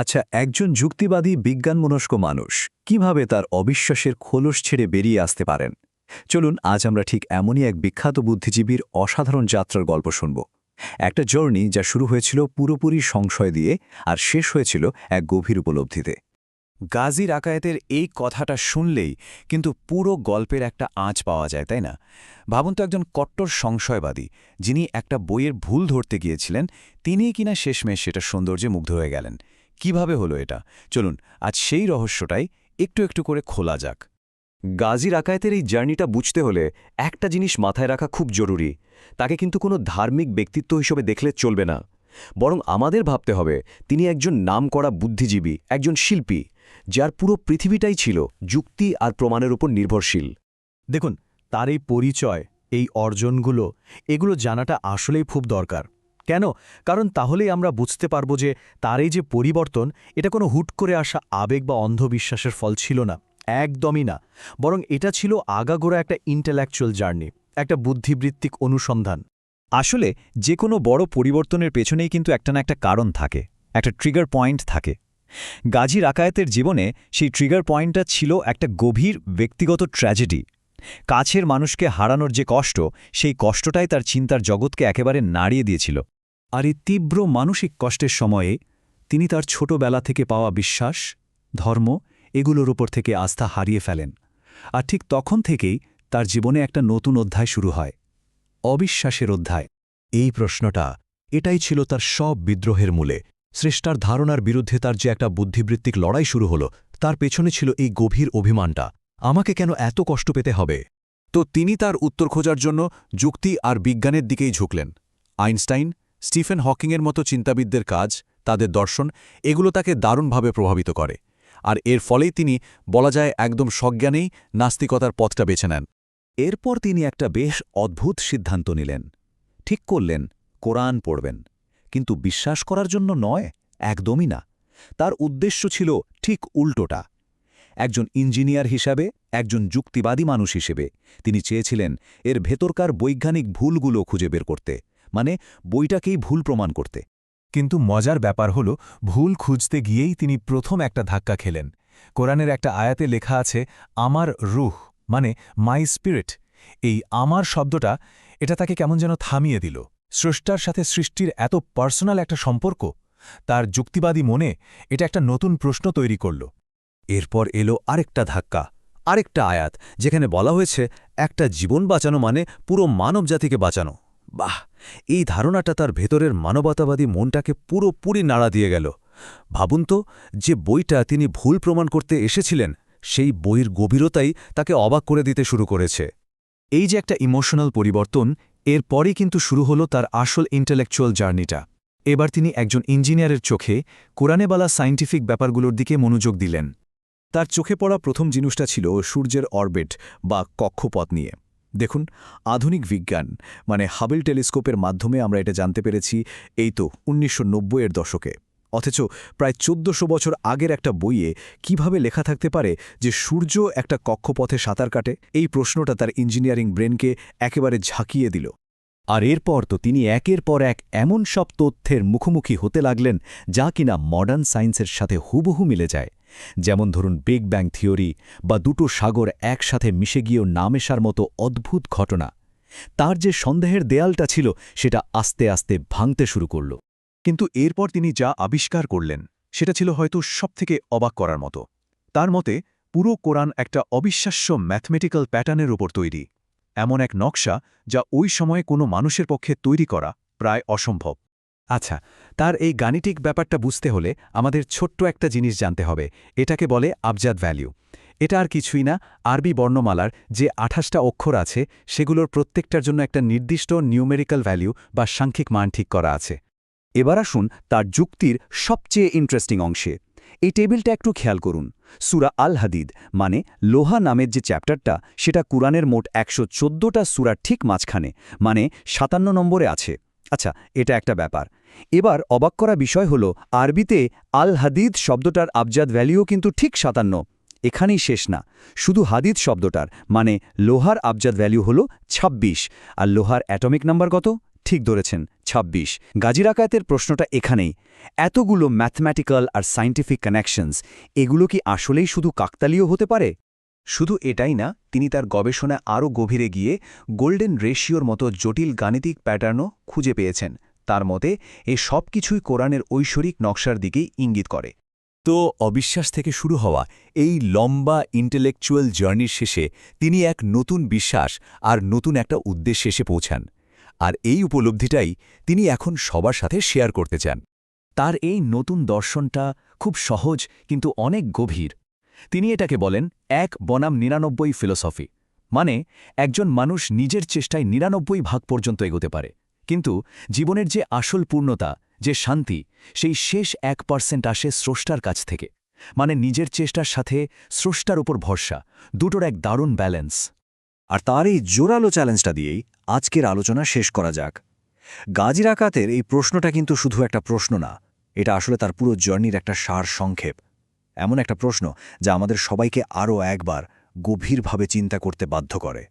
আচ্ছা, একজন যুক্তিবাদী বিজ্ঞানমনস্ক মানুষ কিভাবে তার অবিশ্বাসের খোলস ছেড়ে বেরিয়ে আসতে পারেন? চলুন আজ আমরা ঠিক এমনই এক বিখ্যাত বুদ্ধিজীবীর অসাধারণ যাত্রার গল্প শুনব। একটা জার্নি যা শুরু হয়েছিল পুরোপুরি সংশয় দিয়ে আর শেষ হয়েছিল এক গভীর উপলব্ধিতে। গাজী রাকায়েতের এই কথাটা শুনলেই কিন্তু পুরো গল্পের একটা আঁচ পাওয়া যায়, তাই না? ভাবুন তো, একজন কট্টর সংশয়বাদী যিনি একটা বইয়ের ভুল ধরতে গিয়েছিলেন, তিনিই কিনা শেষমেশ সেটা সৌন্দর্যে মুগ্ধ হয়ে গেলেন। কিভাবে হলো এটা? চলুন আজ সেই রহস্যটাই একটু একটু করে খোলা যাক। গাজী রাকায়েতের এই জার্নিটা বুঝতে হলে একটা জিনিস মাথায় রাখা খুব জরুরি। তাকে কিন্তু কোনো ধার্মিক ব্যক্তিত্ব হিসেবে দেখলে চলবে না, বরং আমাদের ভাবতে হবে তিনি একজন নামকরা বুদ্ধিজীবী, একজন শিল্পী, যার পুরো পৃথিবীটাই ছিল যুক্তি আর প্রমাণের উপর নির্ভরশীল। দেখুন, তার এই পরিচয়, এই অর্জনগুলো, এগুলো জানাটা আসলেই খুব দরকার। কেন? কারণ তাহলেই আমরা বুঝতে পারব যে তার এই যে পরিবর্তন, এটা কোনো হুট করে আসা আবেগ বা অন্ধবিশ্বাসের ফল ছিল না, একদমই না। বরং এটা ছিল আগাগোড়া একটা ইন্টেলেকচুয়াল জার্নি, একটা বুদ্ধিবৃত্তিক অনুসন্ধান। আসলে যে কোনো বড় পরিবর্তনের পেছনেই কিন্তু একটা না একটা কারণ থাকে, একটা ট্রিগার পয়েন্ট থাকে। গাজী রাকায়েতের জীবনে সেই ট্রিগার পয়েন্টটা ছিল একটা গভীর ব্যক্তিগত ট্র্যাজেডি। কাছের মানুষকে হারানোর যে কষ্ট, সেই কষ্টটাই তার চিন্তার জগৎকে একেবারে নাড়িয়ে দিয়েছিল। আর এই তীব্র মানসিক কষ্টের সময়ে তিনি তার ছোটবেলা থেকে পাওয়া বিশ্বাস, ধর্ম, এগুলোর উপর থেকে আস্থা হারিয়ে ফেলেন। আর ঠিক তখন থেকেই তার জীবনে একটা নতুন অধ্যায় শুরু হয়, অবিশ্বাসের অধ্যায়। এই প্রশ্নটা, এটাই ছিল তার সব বিদ্রোহের মূলে। স্রষ্টার ধারণার বিরুদ্ধে তার যে একটা বুদ্ধিবৃত্তিক লড়াই শুরু হলো, তার পেছনে ছিল এই গভীর অভিমানটা, আমাকে কেন এত কষ্ট পেতে হবে? তো তিনি তার উত্তর খোঁজার জন্য যুক্তি আর বিজ্ঞানের দিকেই ঝুঁকলেন। আইনস্টাইন, স্টিফেন হকিংয়ের মতো চিন্তাবিদদের কাজ, তাদের দর্শন, এগুলো তাকে দারুণভাবে প্রভাবিত করে। আর এর ফলেই তিনি, বলা যায়, একদম সজ্ঞানেই নাস্তিকতার পথটা বেছে নেন। এরপর তিনি একটা বেশ অদ্ভুত সিদ্ধান্ত নিলেন। ঠিক করলেন কোরআন পড়বেন, কিন্তু বিশ্বাস করার জন্য নয়, একদমই না। তার উদ্দেশ্য ছিল ঠিক উল্টোটা। একজন ইঞ্জিনিয়ার হিসাবে, একজন যুক্তিবাদী মানুষ হিসেবে তিনি চেয়েছিলেন এর ভেতরকার বৈজ্ঞানিক ভুলগুলো খুঁজে বের করতে, মানে বইটাকেই ভুল প্রমাণ করতে। কিন্তু মজার ব্যাপার হল, ভুল খুঁজতে গিয়েই তিনি প্রথম একটা ধাক্কা খেলেন। কোরআনের একটা আয়াতে লেখা আছে, আমার রুহ, মানে মাই স্পিরিট। এই আমার শব্দটা, এটা তাকে কেমন যেন থামিয়ে দিল। স্রষ্টার সাথে সৃষ্টির এত পার্সোনাল একটা সম্পর্ক, তার যুক্তিবাদী মনে এটা একটা নতুন প্রশ্ন তৈরি করল। এরপর এলো আরেকটা ধাক্কা, আরেকটা আয়াত, যেখানে বলা হয়েছে একটা জীবন বাঁচানো মানে পুরো মানবজাতিকে বাঁচানো। বাহ, এই ধারণাটা তার ভেতরের মানবতাবাদী মনটাকে পুরোপুরি নাড়া দিয়ে গেল। ভাবুন তো, যে বইটা তিনি ভুল প্রমাণ করতে এসেছিলেন, সেই বইয়ের গভীরতাই তাকে অবাক করে দিতে শুরু করেছে। এই যে একটা ইমোশনাল পরিবর্তন, এরপরই কিন্তু শুরু হলো তার আসল ইন্টেলেকচুয়াল জার্নিটা। এবার তিনি একজন ইঞ্জিনিয়ারের চোখে কোরআনে বলা সায়েন্টিফিক ব্যাপারগুলোর দিকে মনোযোগ দিলেন। তার চোখে পড়া প্রথম জিনিসটা ছিল সূর্যের অরবিট বা কক্ষপথ নিয়ে। দেখুন, আধুনিক বিজ্ঞান মানে হাবেল টেলিস্কোপের মাধ্যমে আমরা এটা জানতে পেরেছি এই তো ১৯৯০-এর দশকে। অথচ প্রায় ১৪০০ বছর আগের একটা বইয়ে কিভাবে লেখা থাকতে পারে যে সূর্য একটা কক্ষপথে সাঁতার কাটে? এই প্রশ্নটা তার ইঞ্জিনিয়ারিং ব্রেনকে একেবারে ঝাঁকিয়ে দিল। আর এরপর তো তিনি একের পর এক এমন সব তথ্যের মুখোমুখি হতে লাগলেন যা কিনা মডার্ন সায়েন্সের সাথে হুবহু মিলে যায়। যেমন ধরুন বিগ ব্যাং থিওরি বা দুটো সাগর একসাথে মিশে গিয়েও না মেশার মতো অদ্ভুত ঘটনা। তার যে সন্দেহের দেয়ালটা ছিল, সেটা আস্তে আস্তে ভাঙতে শুরু করল। কিন্তু এরপর তিনি যা আবিষ্কার করলেন, সেটা ছিল হয়তো সবথেকে অবাক করার মতো। তার মতে পুরো কোরআন একটা অবিশ্বাস্য ম্যাথমেটিক্যাল প্যাটার্নের উপর তৈরি, এমন এক নকশা যা ওই সময়ে কোনো মানুষের পক্ষে তৈরি করা প্রায় অসম্ভব। আচ্ছা, তার এই গাণিতিক ব্যাপারটা বুঝতে হলে আমাদের ছোট্ট একটা জিনিস জানতে হবে। এটাকে বলে আবজাদ ভ্যালু। এটা আর কিছুই না, আরবি বর্ণমালার যে ২৮টা অক্ষর আছে, সেগুলোর প্রত্যেকটার জন্য একটা নির্দিষ্ট নিউমেরিক্যাল ভ্যালু বা সাংখ্যিক মান ঠিক করা আছে। এবার আসুন তার যুক্তির সবচেয়ে ইন্টারেস্টিং অংশে। এই টেবিলটা একটু খেয়াল করুন। সূরা আল হাদিদ মানে লোহা নামের যে চ্যাপ্টারটা, সেটা কুরআনের মোট ১১৪টা সূরার ঠিক মাঝখানে, মানে ৫৭ নম্বরে আছে। আচ্ছা, এটা একটা ব্যাপার। এবার অবাক করা বিষয় হল, আরবিতে আল হাদিদ শব্দটার আবজাদ ভ্যালুও কিন্তু ঠিক ৫৭। এখানেই শেষ না, শুধু হাদিদ শব্দটার মানে লোহার আবজাদ ভ্যালু হল ২৬, আর লোহার অ্যাটমিক নাম্বার কত? ঠিক ধরেছেন, ২৬। গাজী রাকায়েতের প্রশ্নটা এখানেই। এতগুলো ম্যাথমেটিক্যাল আর সায়েন্টিফিক কানেকশনস, এগুলো কি আসলেই শুধু কাকতালীয় হতে পারে? শুধু এটাই না, তিনি তার গবেষণায় আরও গভীরে গিয়ে গোল্ডেন রেশিওর মতো জটিল গাণিতিক প্যাটার্নও খুঁজে পেয়েছেন। তার মতে এই সব কিছুই কোরআনের ঐশ্বরিক নকশার দিকেই ইঙ্গিত করে। তো অবিশ্বাস থেকে শুরু হওয়া এই লম্বা ইন্টেলেকচুয়াল জার্নির শেষে তিনি এক নতুন বিশ্বাস আর নতুন একটা উদ্দেশ্যে এসে পৌঁছান। আর এই উপলব্ধিটাই তিনি এখন সবার সাথে শেয়ার করতে চান। তার এই নতুন দর্শনটা খুব সহজ কিন্তু অনেক গভীর। তিনি এটাকে বলেন 1/99 ফিলসফি, মানে একজন মানুষ নিজের চেষ্টায় 99 পর্যন্ত এগোতে পারে, কিন্তু জীবনের যে আসল পূর্ণতা, যে শান্তি, সেই শেষ 1% আসে স্রষ্টার কাছ থেকে। মানে নিজের চেষ্টার সাথে স্রষ্টার উপর ভরসা, দুটোর এক দারুণ ব্যালেন্স। আর তার এই জোরালো চ্যালেঞ্জটা দিয়েই আজকের আলোচনা শেষ করা যাক। গাজী রাকাতের এই প্রশ্নটা কিন্তু শুধু একটা প্রশ্ন না, এটা আসলে তার পুরো জার্নির একটা সার সংক্ষেপ। এমন একটা প্রশ্ন যা আমাদের সবাইকে আরও একবার গভীরভাবে চিন্তা করতে বাধ্য করে।